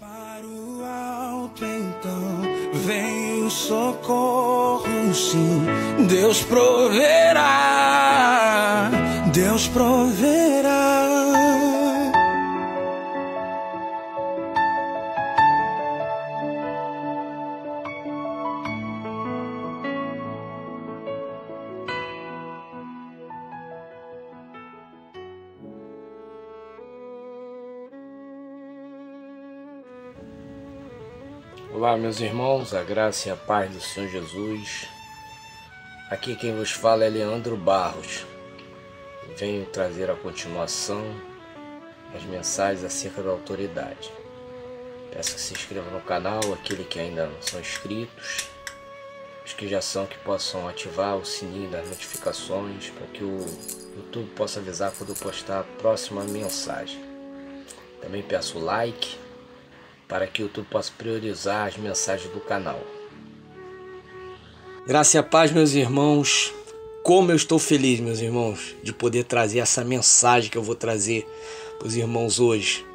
Para o alto então vem o socorro, sim, Deus proverá, Deus proverá. Olá, meus irmãos, a graça e a paz do Senhor Jesus. Aqui quem vos fala é Leandro Barros. Venho trazer a continuação das mensagens acerca da autoridade. Peço que se inscreva no canal, aquele que ainda não são inscritos. Os que já são, que possam ativar o sininho das notificações para que o YouTube possa avisar quando eu postar a próxima mensagem. Também peço o like para que o YouTube possa priorizar as mensagens do canal. Graça e a paz, meus irmãos. Como eu estou feliz, meus irmãos, de poder trazer essa mensagem que eu vou trazer para os irmãos hoje.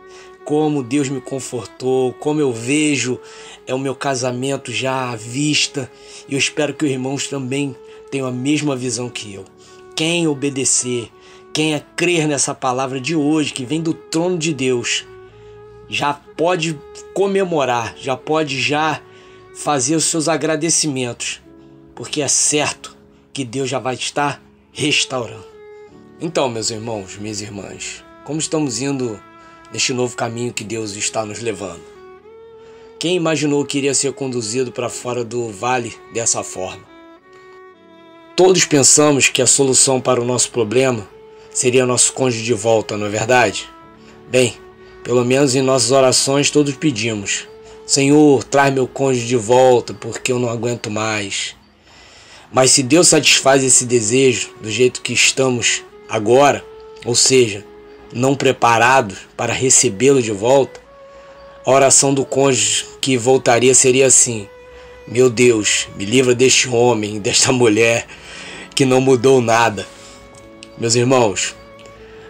Como Deus me confortou, como eu vejo o meu casamento já à vista. E eu espero que os irmãos também tenham a mesma visão que eu. Quem obedecer, quem crer nessa palavra de hoje, que vem do trono de Deus, já pode comemorar, já pode fazer os seus agradecimentos, porque é certo que Deus já vai estar restaurando. Então, meus irmãos, minhas irmãs, como estamos indo neste novo caminho que Deus está nos levando? Quem imaginou que iria ser conduzido para fora do vale dessa forma? Todos pensamos que a solução para o nosso problema seria nosso cônjuge de volta, não é verdade? Bem, pelo menos em nossas orações todos pedimos: Senhor, traz meu cônjuge de volta, porque eu não aguento mais. Mas se Deus satisfaz esse desejo do jeito que estamos agora, ou seja, não preparados para recebê-lo de volta, a oração do cônjuge que voltaria seria assim: meu Deus, me livra deste homem, desta mulher que não mudou nada. Meus irmãos,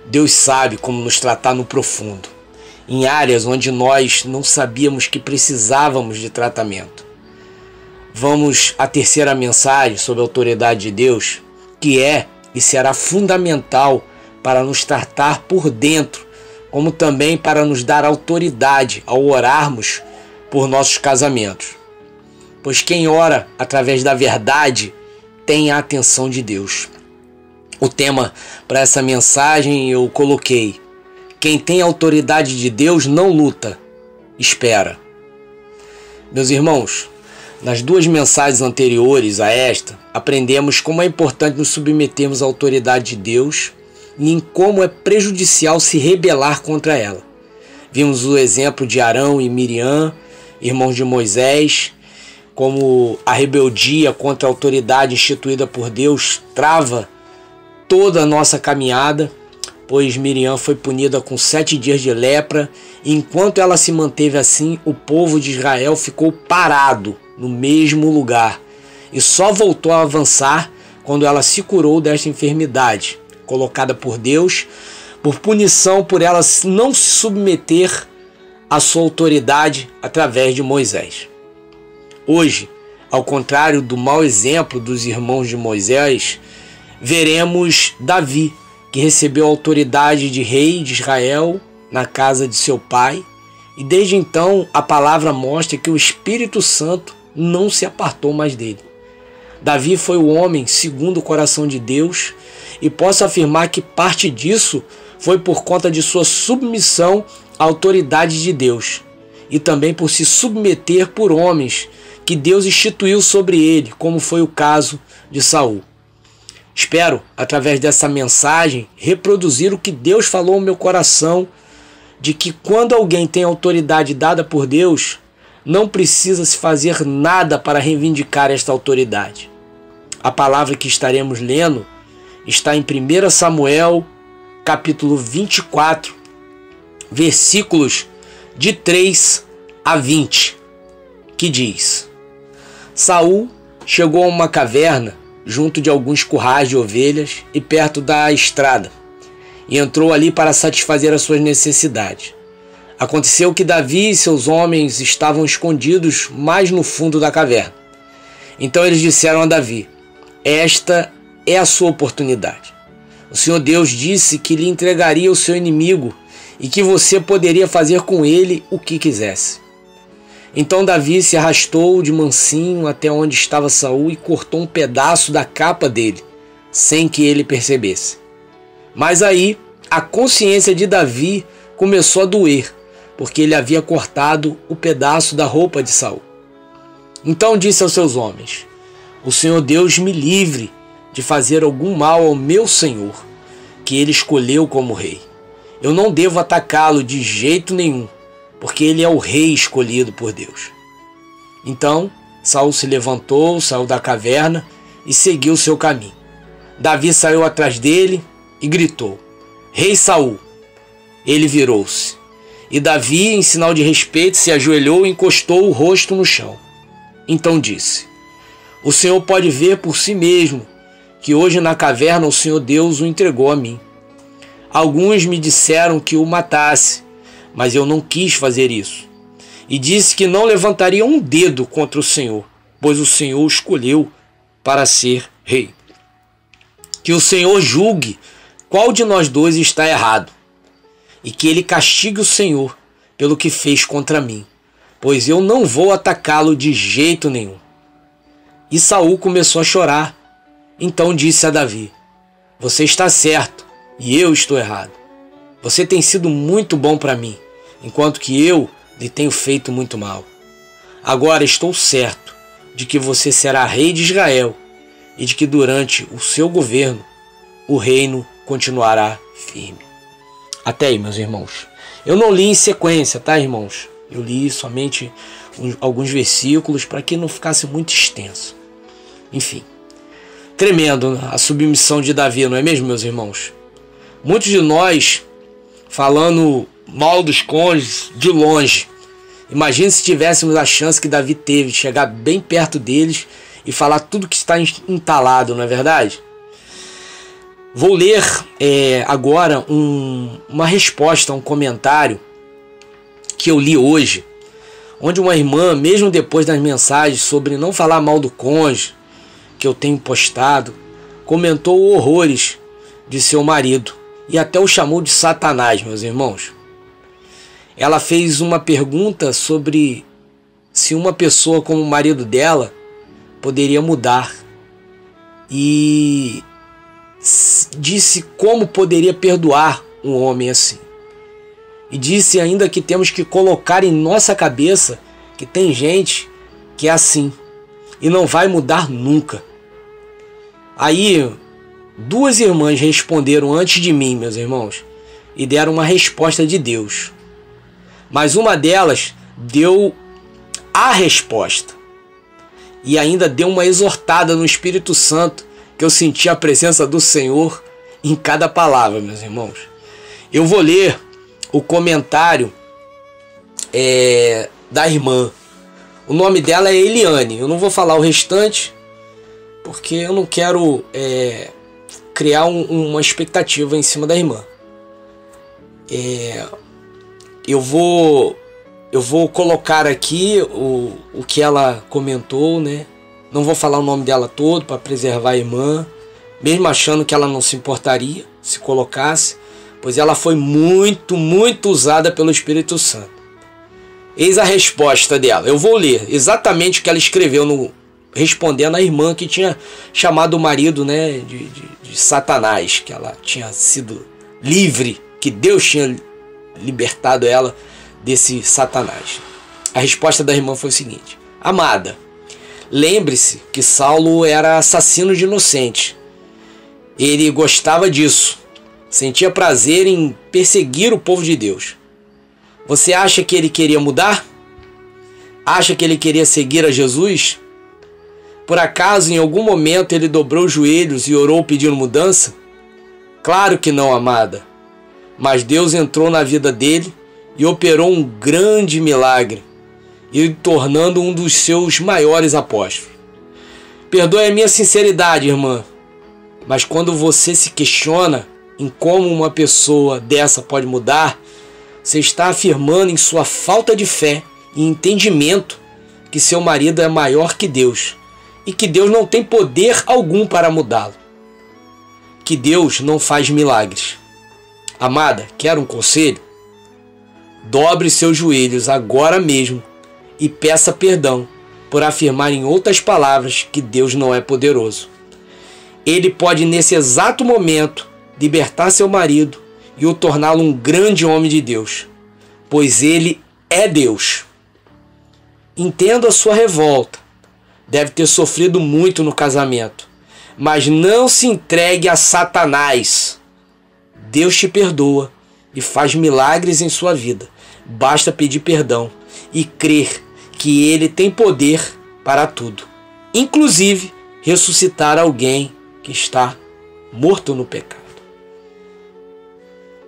Deus sabe como nos tratar no profundo, em áreas onde nós não sabíamos que precisávamos de tratamento. Vamos à terceira mensagem sobre a autoridade de Deus, que é e será fundamental para nos tratar por dentro, como também para nos dar autoridade ao orarmos por nossos casamentos. Pois quem ora através da verdade tem a atenção de Deus. O tema para essa mensagem eu coloquei: quem tem a autoridade de Deus não luta, espera. Meus irmãos, nas duas mensagens anteriores a esta, aprendemos como é importante nos submetermos à autoridade de Deus e em como é prejudicial se rebelar contra ela. Vimos o exemplo de Arão e Miriam, irmãos de Moisés, como a rebeldia contra a autoridade instituída por Deus trava toda a nossa caminhada, pois Miriam foi punida com 7 dias de lepra, e enquanto ela se manteve assim, o povo de Israel ficou parado no mesmo lugar, e só voltou a avançar quando ela se curou desta enfermidade, colocada por Deus, por punição por ela não se submeter à sua autoridade através de Moisés. Hoje, ao contrário do mau exemplo dos irmãos de Moisés, veremos Davi, que recebeu a autoridade de rei de Israel na casa de seu pai, e desde então a palavra mostra que o Espírito Santo não se apartou mais dele. Davi foi o homem segundo o coração de Deus, e posso afirmar que parte disso foi por conta de sua submissão à autoridade de Deus, e também por se submeter por homens que Deus instituiu sobre ele, como foi o caso de Saul. Espero, através dessa mensagem, reproduzir o que Deus falou no meu coração, de que quando alguém tem autoridade dada por Deus, não precisa se fazer nada para reivindicar esta autoridade. A palavra que estaremos lendo está em 1 Samuel, capítulo 24, versículos de 3 a 20, que diz: Saul chegou a uma caverna junto de alguns currais de ovelhas e perto da estrada, e entrou ali para satisfazer as suas necessidades. Aconteceu que Davi e seus homens estavam escondidos mais no fundo da caverna. Então eles disseram a Davi: esta é a sua oportunidade. O Senhor Deus disse que lhe entregaria o seu inimigo e que você poderia fazer com ele o que quisesse. Então Davi se arrastou de mansinho até onde estava Saul e cortou um pedaço da capa dele, sem que ele percebesse. Mas aí a consciência de Davi começou a doer, porque ele havia cortado o pedaço da roupa de Saul. Então disse aos seus homens: o Senhor Deus me livre de fazer algum mal ao meu senhor, que ele escolheu como rei. Eu não devo atacá-lo de jeito nenhum, porque ele é o rei escolhido por Deus. Então Saul se levantou, saiu da caverna e seguiu seu caminho. Davi saiu atrás dele e gritou: Rei Saul! Ele virou-se. E Davi, em sinal de respeito, se ajoelhou e encostou o rosto no chão. Então disse: o Senhor pode ver por si mesmo que hoje na caverna o Senhor Deus o entregou a mim. Alguns me disseram que o matasse, mas eu não quis fazer isso. E disse que não levantaria um dedo contra o Senhor, pois o Senhor o escolheu para ser rei. Que o Senhor julgue qual de nós dois está errado, e que ele castigue o Senhor pelo que fez contra mim, pois eu não vou atacá-lo de jeito nenhum. E Saul começou a chorar. Então disse a Davi: você está certo e eu estou errado. Você tem sido muito bom para mim, enquanto que eu lhe tenho feito muito mal. Agora estou certo de que você será rei de Israel e de que durante o seu governo o reino continuará firme. Até aí, meus irmãos. Eu não li em sequência, tá, irmãos? Eu li somente alguns versículos para que não ficasse muito extenso. Enfim, tremendo a submissão de Davi, não é mesmo, meus irmãos? Muitos de nós falando mal dos cônjuges de longe. Imagine se tivéssemos a chance que Davi teve de chegar bem perto deles e falar tudo que está entalado, não é verdade? Vou ler agora uma resposta a um comentário que eu li hoje, onde uma irmã, mesmo depois das mensagens sobre não falar mal do cônjuge que eu tenho postado, comentou horrores de seu marido e até o chamou de Satanás, meus irmãos. Ela fez uma pergunta sobre se uma pessoa como o marido dela poderia mudar e disse como poderia perdoar um homem assim. E disse ainda que temos que colocar em nossa cabeça que tem gente que é assim e não vai mudar nunca. Aí, duas irmãs responderam antes de mim, meus irmãos, e deram uma resposta de Deus. Mas uma delas deu a resposta e ainda deu uma exortada no Espírito Santo, que eu senti a presença do Senhor em cada palavra, meus irmãos. Eu vou ler o comentário da irmã. O nome dela é Eliane. Eu não vou falar o restante, porque eu não quero criar uma expectativa em cima da irmã. Eu vou colocar aqui o que ela comentou, né? Não vou falar o nome dela todo para preservar a irmã, mesmo achando que ela não se importaria se colocasse, pois ela foi muito, muito usada pelo Espírito Santo. Eis a resposta dela. Eu vou ler exatamente o que ela escreveu respondendo à irmã que tinha chamado o marido, né, de Satanás, que ela tinha sido livre, que Deus tinha libertado ela desse Satanás. A resposta da irmã foi o seguinte: amada, lembre-se que Saulo era assassino de inocentes. Ele gostava disso, sentia prazer em perseguir o povo de Deus. Você acha que ele queria mudar? Acha que ele queria seguir a Jesus? Por acaso em algum momento ele dobrou os joelhos e orou pedindo mudança? Claro que não, amada. Mas Deus entrou na vida dele e operou um grande milagre, e tornando um dos seus maiores apóstolos. Perdoe a minha sinceridade, irmã, mas quando você se questiona em como uma pessoa dessa pode mudar, você está afirmando em sua falta de fé e entendimento que seu marido é maior que Deus e que Deus não tem poder algum para mudá-lo. Que Deus não faz milagres. Amada, quer um conselho? Dobre seus joelhos agora mesmo e peça perdão por afirmar em outras palavras que Deus não é poderoso. Ele pode nesse exato momento libertar seu marido e o torná-lo um grande homem de Deus, pois ele é Deus. Entendo a sua revolta. Deve ter sofrido muito no casamento, mas não se entregue a Satanás. Deus te perdoa e faz milagres em sua vida. Basta pedir perdão e crer que Ele tem poder para tudo, inclusive ressuscitar alguém que está morto no pecado.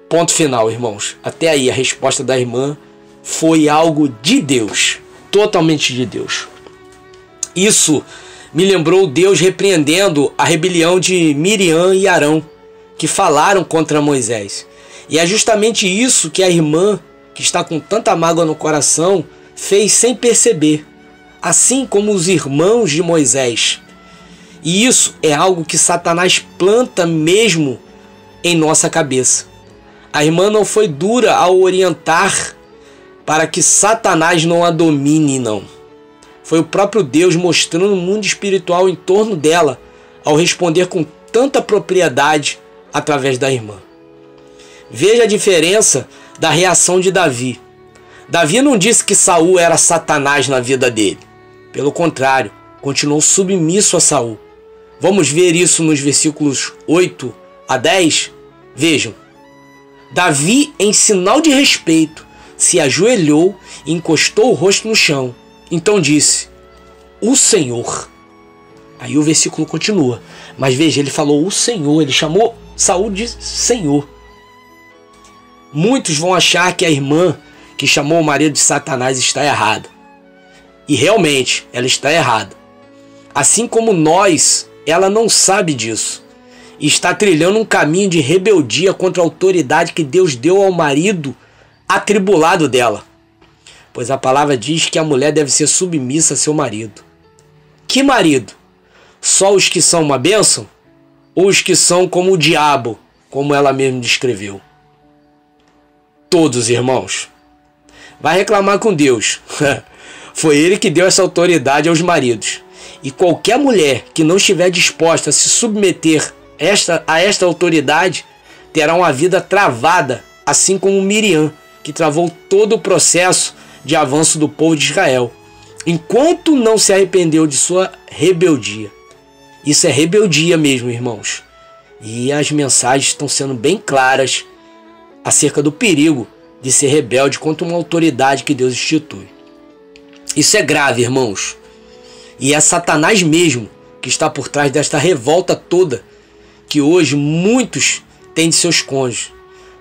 Ponto final, irmãos. Até aí a resposta da irmã foi algo de Deus, totalmente de Deus. Isso me lembrou Deus repreendendo a rebelião de Miriam e Arão, que falaram contra Moisés. E é justamente isso que a irmã, que está com tanta mágoa no coração, fez sem perceber, assim como os irmãos de Moisés. E isso é algo que Satanás planta mesmo em nossa cabeça. A irmã não foi dura ao orientar para que Satanás não a domine, não. Foi o próprio Deus mostrando o mundo espiritual em torno dela ao responder com tanta propriedade através da irmã. Veja a diferença da reação de Davi. Davi não disse que Saul era Satanás na vida dele. Pelo contrário, continuou submisso a Saul. Vamos ver isso nos versículos 8 a 10? Vejam. Davi, em sinal de respeito, se ajoelhou e encostou o rosto no chão. Então disse: o Senhor. Aí o versículo continua. Mas veja, ele falou o Senhor, ele chamou Saul de Senhor. Muitos vão achar que a irmã que chamou o marido de Satanás está errada. E realmente, ela está errada. Assim como nós, ela não sabe disso. E está trilhando um caminho de rebeldia contra a autoridade que Deus deu ao marido atribulado dela. Pois a palavra diz que a mulher deve ser submissa a seu marido. Que marido? Só os que são uma bênção? Ou os que são como o diabo, como ela mesma descreveu? Todos, irmãos. Vai reclamar com Deus. Foi Ele que deu essa autoridade aos maridos. E qualquer mulher que não estiver disposta a se submeter a esta autoridade terá uma vida travada, assim como Miriam, que travou todo o processo de avanço do povo de Israel, enquanto não se arrependeu de sua rebeldia. Isso é rebeldia mesmo, irmãos. E as mensagens estão sendo bem claras acerca do perigo de ser rebelde contra uma autoridade que Deus institui. Isso é grave, irmãos. E é Satanás mesmo que está por trás desta revolta toda que hoje muitos têm de seus cônjuges,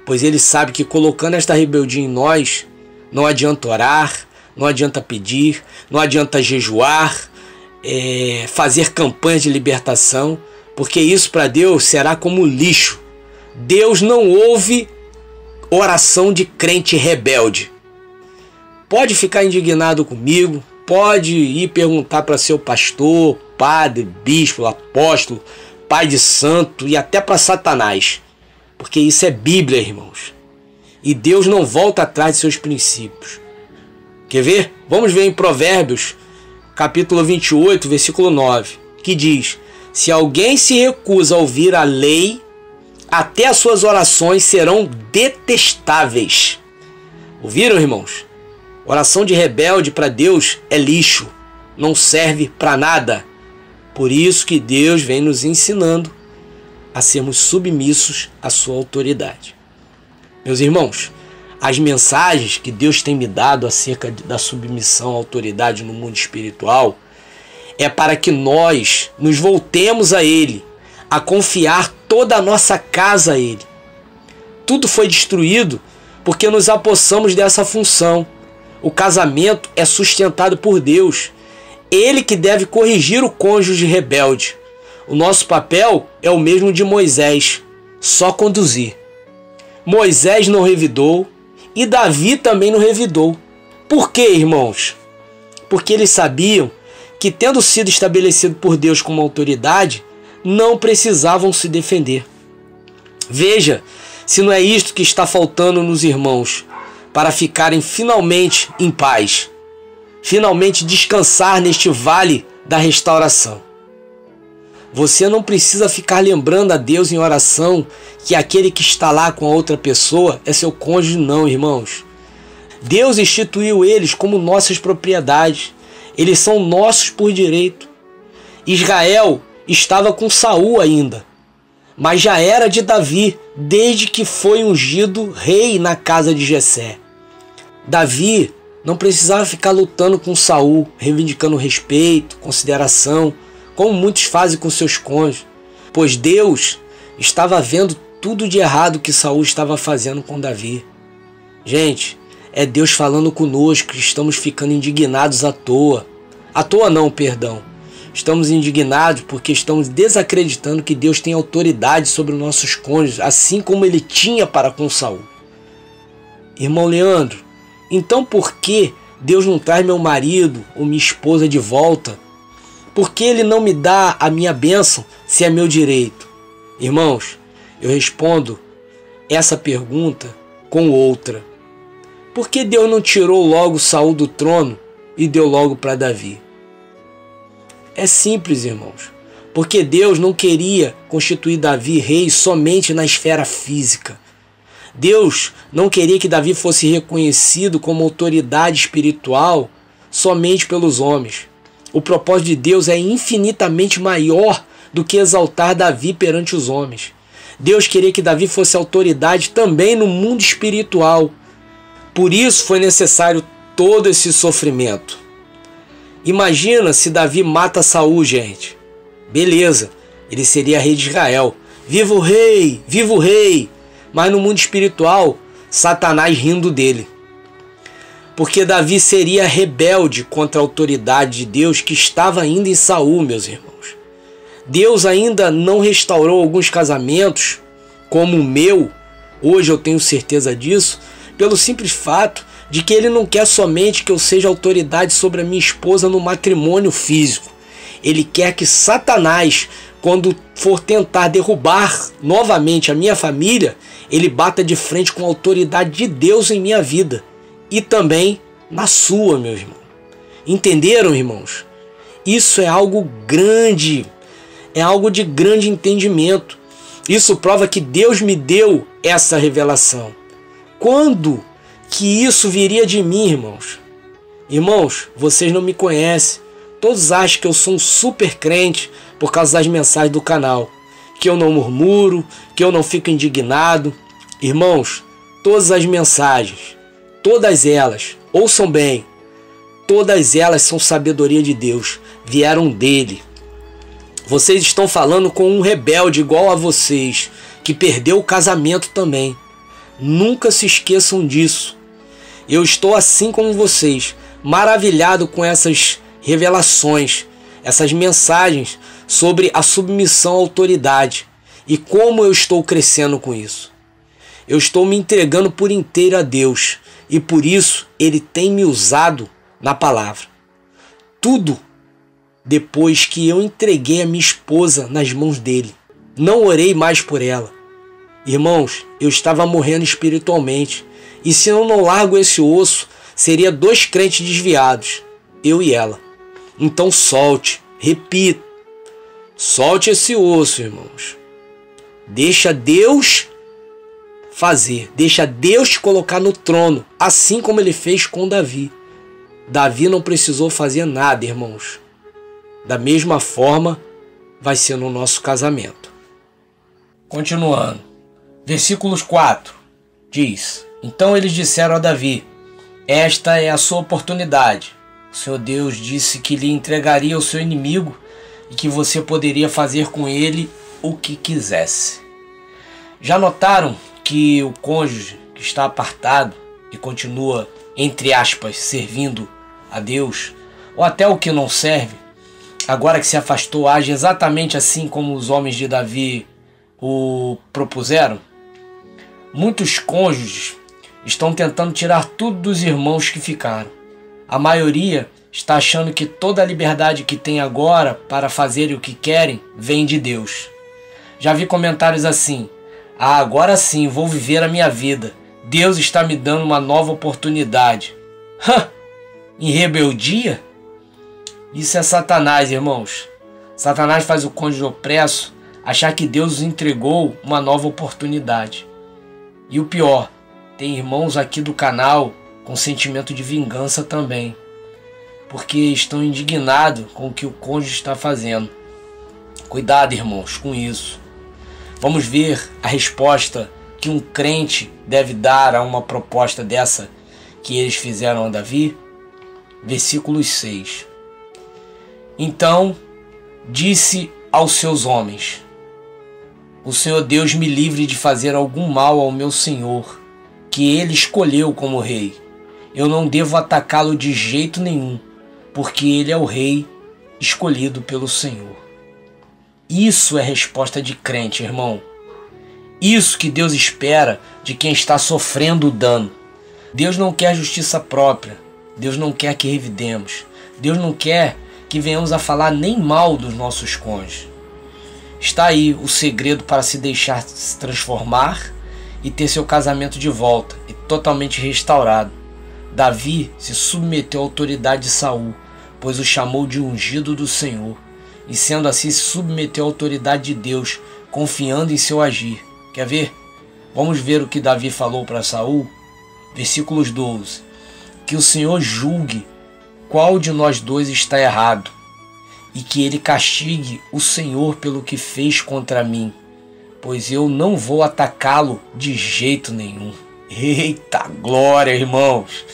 pois ele sabe que colocando esta rebeldia em nós, não adianta orar, não adianta pedir, não adianta jejuar, fazer campanhas de libertação, porque isso para Deus será como lixo. Deus não ouve oração de crente rebelde. Pode ficar indignado comigo, pode ir perguntar para seu pastor, padre, bispo, apóstolo, pai de santo e até para Satanás, porque isso é Bíblia, irmãos. E Deus não volta atrás de seus princípios. Quer ver? Vamos ver em Provérbios, capítulo 28, versículo 9, que diz: se alguém se recusa a ouvir a lei, até as suas orações serão detestáveis. Ouviram, irmãos? Oração de rebelde para Deus é lixo, não serve para nada. Por isso que Deus vem nos ensinando a sermos submissos à sua autoridade. Meus irmãos, as mensagens que Deus tem me dado acerca da submissão à autoridade no mundo espiritual é para que nós nos voltemos a Ele, a confiar toda a nossa casa a Ele. Tudo foi destruído porque nos apossamos dessa função. O casamento é sustentado por Deus. Ele que deve corrigir o cônjuge rebelde. O nosso papel é o mesmo de Moisés, só conduzir. Moisés não revidou e Davi também não revidou. Por quê, irmãos? Porque eles sabiam que, tendo sido estabelecido por Deus como autoridade, não precisavam se defender. Veja se não é isto que está faltando nos irmãos para ficarem finalmente em paz, finalmente descansar neste vale da restauração. Você não precisa ficar lembrando a Deus em oração que aquele que está lá com a outra pessoa é seu cônjuge, não, irmãos. Deus instituiu eles como nossas propriedades. Eles são nossos por direito. Israel estava com Saul ainda, mas já era de Davi desde que foi ungido rei na casa de Jessé. Davi não precisava ficar lutando com Saul, reivindicando respeito, consideração, como muitos fazem com seus cônjuges, pois Deus estava vendo tudo de errado que Saul estava fazendo com Davi. Gente, é Deus falando conosco que estamos ficando indignados à toa. À toa não, perdão. Estamos indignados porque estamos desacreditando que Deus tem autoridade sobre os nossos cônjuges, assim como ele tinha para com Saul. Irmão Leandro, então por que Deus não traz meu marido ou minha esposa de volta? Por que ele não me dá a minha bênção se é meu direito? Irmãos, eu respondo essa pergunta com outra. Por que Deus não tirou logo Saul do trono e deu logo para Davi? É simples, irmãos. Porque Deus não queria constituir Davi rei somente na esfera física. Deus não queria que Davi fosse reconhecido como autoridade espiritual somente pelos homens. O propósito de Deus é infinitamente maior do que exaltar Davi perante os homens. Deus queria que Davi fosse autoridade também no mundo espiritual. Por isso foi necessário todo esse sofrimento. Imagina se Davi mata Saul, gente. Beleza, ele seria rei de Israel. Viva o rei, viva o rei. Mas no mundo espiritual, Satanás rindo dele. Porque Davi seria rebelde contra a autoridade de Deus que estava ainda em Saul, meus irmãos. Deus ainda não restaurou alguns casamentos, como o meu, hoje eu tenho certeza disso, pelo simples fato de que ele não quer somente que eu seja autoridade sobre a minha esposa no matrimônio físico. Ele quer que Satanás, quando for tentar derrubar novamente a minha família, ele bata de frente com a autoridade de Deus em minha vida. E também na sua, meu irmão. Entenderam, irmãos? Isso é algo grande. É algo de grande entendimento. Isso prova que Deus me deu essa revelação. Quando que isso viria de mim, irmãos? Irmãos, vocês não me conhecem. Todos acham que eu sou um super crente por causa das mensagens do canal. Que eu não murmuro, que eu não fico indignado. Irmãos, todas as mensagens, todas elas, ouçam bem, todas elas são sabedoria de Deus, vieram dele. Vocês estão falando com um rebelde igual a vocês, que perdeu o casamento também. Nunca se esqueçam disso. Eu estou assim como vocês, maravilhado com essas revelações, essas mensagens sobre a submissão à autoridade e como eu estou crescendo com isso. Eu estou me entregando por inteiro a Deus e por isso Ele tem me usado na palavra. Tudo depois que eu entreguei a minha esposa nas mãos dele. Não orei mais por ela. Irmãos, eu estava morrendo espiritualmente. E se eu não largo esse osso, seria 2 crentes desviados, eu e ela. Então solte, repito, solte esse osso, irmãos. Deixa Deus fazer, deixa Deus te colocar no trono, assim como ele fez com Davi. Davi não precisou fazer nada, irmãos. Da mesma forma, vai ser no nosso casamento. Continuando, versículos 4 diz: Então eles disseram a Davi: Esta é a sua oportunidade. O Senhor Deus disse que lhe entregaria ao seu inimigo e que você poderia fazer com ele o que quisesse. Já notaram que o cônjuge que está apartado e continua, entre aspas, servindo a Deus, ou até o que não serve, agora que se afastou, age exatamente assim como os homens de Davi o propuseram? Muitos cônjuges estão tentando tirar tudo dos irmãos que ficaram. A maioria está achando que toda a liberdade que tem agora para fazerem o que querem vem de Deus. Já vi comentários assim: "Ah, agora sim vou viver a minha vida. Deus está me dando uma nova oportunidade." Em rebeldia? Isso é Satanás, irmãos. Satanás faz o cônjuge opresso achar que Deus os entregou uma nova oportunidade. E o pior, tem irmãos aqui do canal com sentimento de vingança também, porque estão indignados com o que o cônjuge está fazendo. Cuidado, irmãos, com isso. Vamos ver a resposta que um crente deve dar a uma proposta dessa que eles fizeram a Davi. Versículo 6. Então disse aos seus homens: "O Senhor Deus me livre de fazer algum mal ao meu senhor, que ele escolheu como rei. Eu não devo atacá-lo de jeito nenhum, porque ele é o rei escolhido pelo Senhor." Isso é resposta de crente, irmão. Isso que Deus espera de quem está sofrendo o dano. Deus não quer justiça própria. Deus não quer que revidemos. Deus não quer que venhamos a falar nem mal dos nossos cônjuges. Está aí o segredo para se deixar se transformar e ter seu casamento de volta e totalmente restaurado. Davi se submeteu à autoridade de Saul, pois o chamou de ungido do Senhor, e sendo assim se submeteu à autoridade de Deus, confiando em seu agir. Quer ver? Vamos ver o que Davi falou para Saul. Versículos 12. Que o Senhor julgue qual de nós dois está errado, e que ele castigue o Senhor pelo que fez contra mim, pois eu não vou atacá-lo de jeito nenhum. Eita glória, irmãos!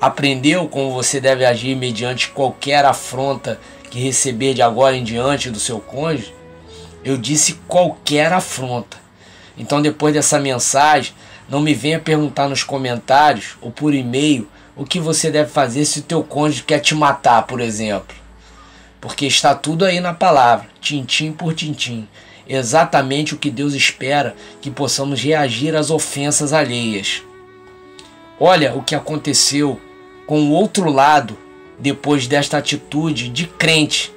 Aprendeu como você deve agir mediante qualquer afronta que receber de agora em diante do seu cônjuge? Eu disse qualquer afronta. Então, depois dessa mensagem, não me venha perguntar nos comentários ou por e-mail o que você deve fazer se o teu cônjuge quer te matar, por exemplo. Porque está tudo aí na palavra, tintim por tintim. Exatamente o que Deus espera que possamos reagir às ofensas alheias. Olha o que aconteceu com o outro lado depois desta atitude de crente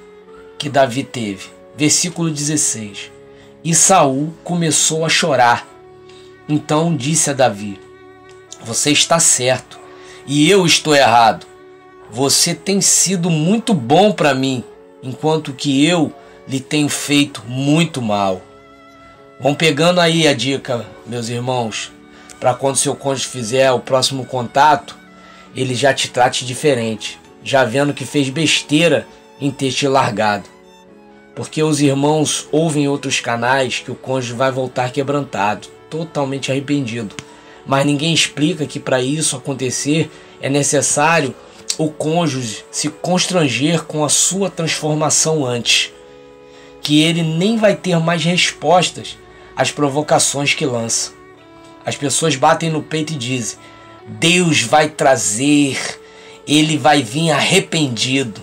que Davi teve. Versículo 16. E Saul começou a chorar. Então disse a Davi: "Você está certo e eu estou errado. Você tem sido muito bom para mim, enquanto que eu lhe tenho feito muito mal." Vão pegando aí a dica, meus irmãos, para quando seu cônjuge fizer o próximo contato, ele já te trate diferente, já vendo que fez besteira em ter te largado. Porque os irmãos ouvem em outros canais que o cônjuge vai voltar quebrantado, totalmente arrependido. Mas ninguém explica que para isso acontecer é necessário o cônjuge se constranger com a sua transformação antes, que ele nem vai ter mais respostas às provocações que lança. As pessoas batem no peito e dizem: "Deus vai trazer, ele vai vir arrependido."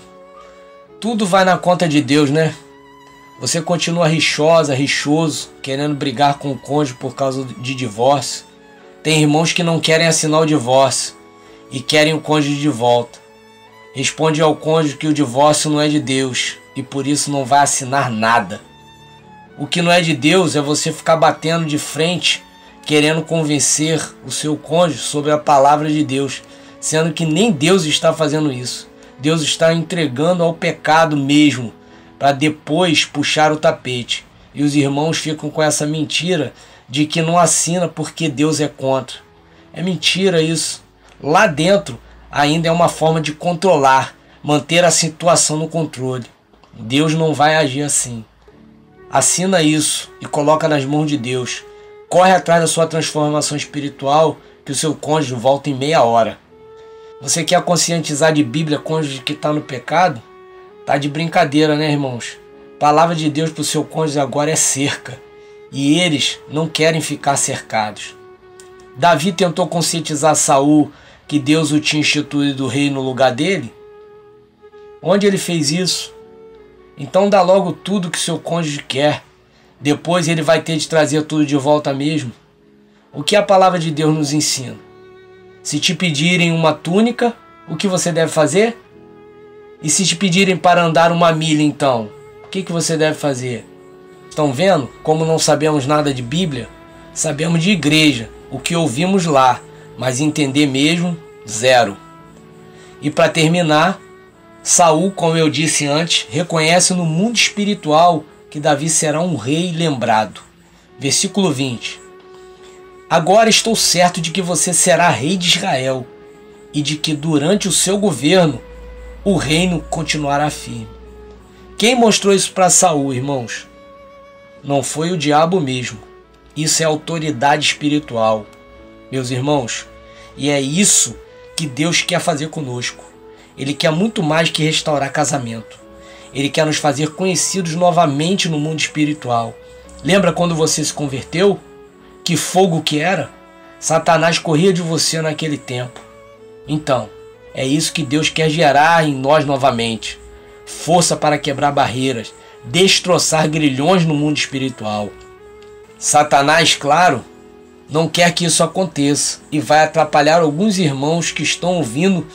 Tudo vai na conta de Deus, né? Você continua rixosa, rixoso, querendo brigar com o cônjuge por causa de divórcio. Tem irmãos que não querem assinar o divórcio e querem o cônjuge de volta. Responde ao cônjuge que o divórcio não é de Deus e por isso não vai assinar nada. O que não é de Deus é você ficar batendo de frente, querendo convencer o seu cônjuge sobre a palavra de Deus, sendo que nem Deus está fazendo isso. Deus está entregando ao pecado mesmo, para depois puxar o tapete. E os irmãos ficam com essa mentira de que não assina porque Deus é contra. É mentira isso. Lá dentro ainda é uma forma de controlar, manter a situação no controle. Deus não vai agir assim. Assina isso e coloca nas mãos de Deus. Corre atrás da sua transformação espiritual, que o seu cônjuge volta em meia hora. Você quer conscientizar de Bíblia cônjuge que está no pecado? Tá de brincadeira, né, irmãos? A palavra de Deus para o seu cônjuge agora é cerca. E eles não querem ficar cercados. Davi tentou conscientizar Saul que Deus o tinha instituído rei no lugar dele? Onde ele fez isso? Então dá logo tudo que seu cônjuge quer. Depois ele vai ter de trazer tudo de volta mesmo. O que a palavra de Deus nos ensina? Se te pedirem uma túnica, o que você deve fazer? E se te pedirem para andar uma milha, então, o que você deve fazer? Estão vendo como não sabemos nada de Bíblia? Sabemos de igreja, o que ouvimos lá, mas entender mesmo, zero. E para terminar, Saul, como eu disse antes, reconhece no mundo espiritual que Davi será um rei lembrado. Versículo 20. Agora estou certo de que você será rei de Israel e de que durante o seu governo o reino continuará firme. Quem mostrou isso para Saul, irmãos? Não foi o diabo mesmo. Isso é autoridade espiritual, meus irmãos. E é isso que Deus quer fazer conosco. Ele quer muito mais que restaurar casamento. Ele quer nos fazer conhecidos novamente no mundo espiritual. Lembra quando você se converteu? Que fogo que era? Satanás corria de você naquele tempo. Então, é isso que Deus quer gerar em nós novamente. Força para quebrar barreiras, destroçar grilhões no mundo espiritual. Satanás, claro, não quer que isso aconteça e vai atrapalhar alguns irmãos que estão ouvindo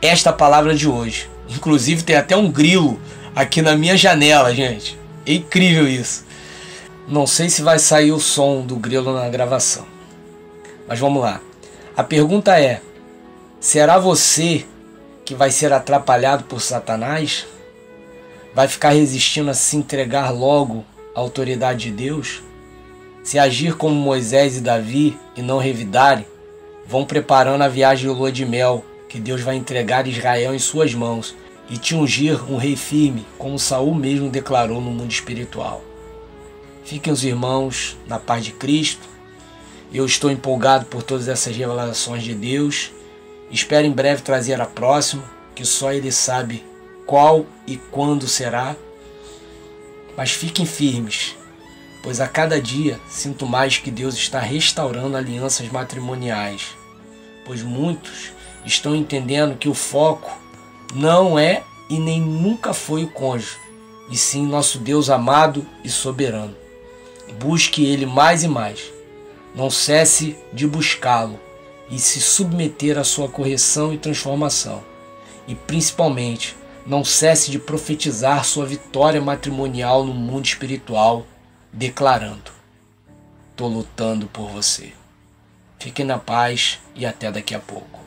esta palavra de hoje. Inclusive tem até um grilo aqui na minha janela, gente. É incrível isso. Não sei se vai sair o som do grilo na gravação. Mas vamos lá. A pergunta é: será você que vai ser atrapalhado por Satanás? Vai ficar resistindo a se entregar logo à autoridade de Deus? Se agir como Moisés e Davi e não revidarem, vão preparando a viagem de lua de mel, que Deus vai entregar Israel em suas mãos e te ungir um rei firme, como Saul mesmo declarou no mundo espiritual. Fiquem os irmãos na paz de Cristo. Eu estou empolgado por todas essas revelações de Deus. Espero em breve trazer a próxima, que só Ele sabe qual e quando será. Mas fiquem firmes, pois a cada dia sinto mais que Deus está restaurando alianças matrimoniais, pois muitos estão entendendo que o foco não é e nem nunca foi o cônjuge, e sim nosso Deus amado e soberano. Busque Ele mais e mais. Não cesse de buscá-lo e se submeter à sua correção e transformação. E principalmente, não cesse de profetizar sua vitória matrimonial no mundo espiritual, declarando: "Estou lutando por você". Fiquem na paz e até daqui a pouco.